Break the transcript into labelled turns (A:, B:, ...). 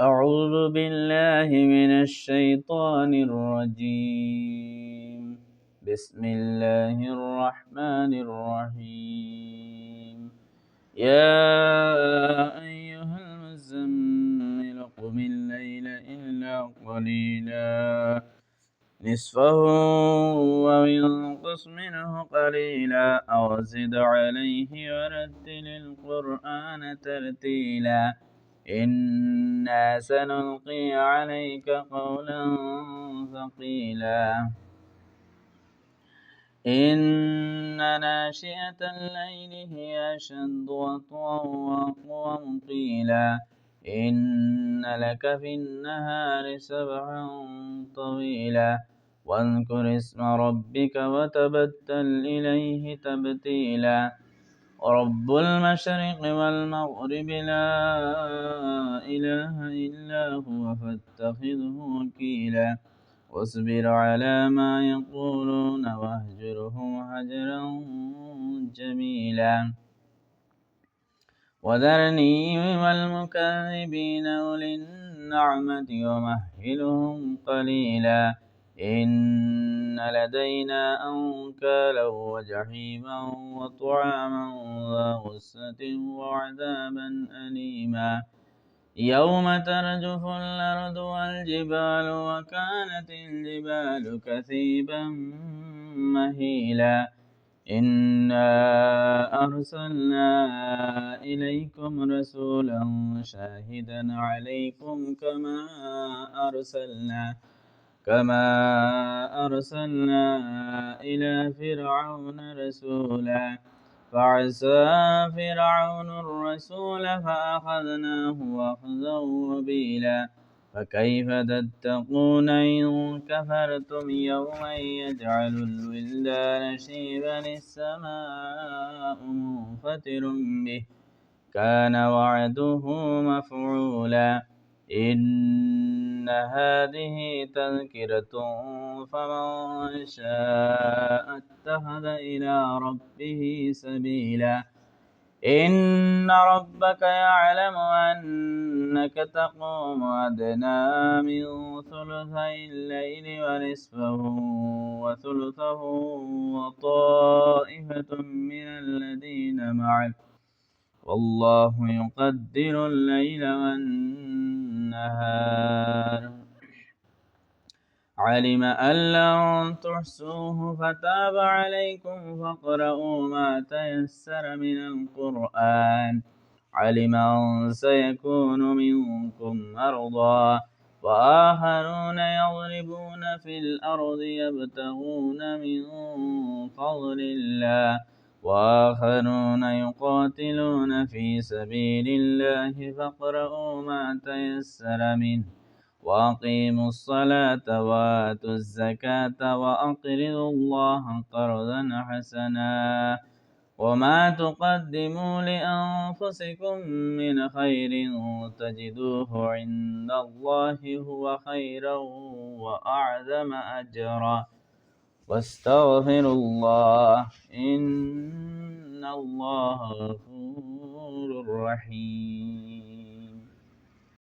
A: أعوذ بالله من الشيطان الرجيم. بسم الله الرحمن الرحيم. يا أيها المزمل قم الليل إلا قليلا نصفه وانقص منه قليلا أو زد عليه ورتل القرآن ترتيلا إنا سنلقي عليك قولا ثقيلا إن ناشئة الليل هي أشد وطئا وأقوم قيلا إن لك في النهار سبحا طويلا واذكر اسم ربك وتبتل إليه تبتيلا رب المشرق والمغرب لا إله إلا هو فاتخذه وكيلا واصبر على ما يقولون واهجرهم هجرا جميلا وذرني والمكذبين أولي النعمة ومهلهم قليلا إن لدينا أنكالا وجحيما وطعاما ذا غصة وعذابا أليما يوم ترجف الأرض والجبال وكانت الجبال كثيبا مهيلا إنا أرسلنا إليكم رسولا شاهدا عليكم كما أرسلنا إلى فرعون رسولا فعصى فرعون الرسول فأخذناه أخذا وبيلا فكيف تتقون إن كفرتم يوما يجعل الولدان شيبا السماء منفطر به كان وعده مفعولا إن هذه تذكرة فمن شاء اتخذ إلى ربه سبيلا إن ربك يعلم أنك تقوم أدنى من ثلثي الليل ونصفه وثلثه وطائفة من الذين معك والله يقدر الليل والنهار علم أن لن تحصوه فتاب عليكم فاقرؤوا ما تيسر من القرآن علم أن سيكون منكم مرضى وآخرون يضربون في الأرض يبتغون من فضل الله وآخرون يقاتلون في سبيل الله فاقرؤوا ما تيسر منه وأقيموا الصلاة وآتوا الزكاة وأقرضوا الله قرضا حسنا وما تقدموا لأنفسكم من خير تجدوه عند الله هو خيرا وأعظم أجرا واستغفروا الله إن الله غفور رحيم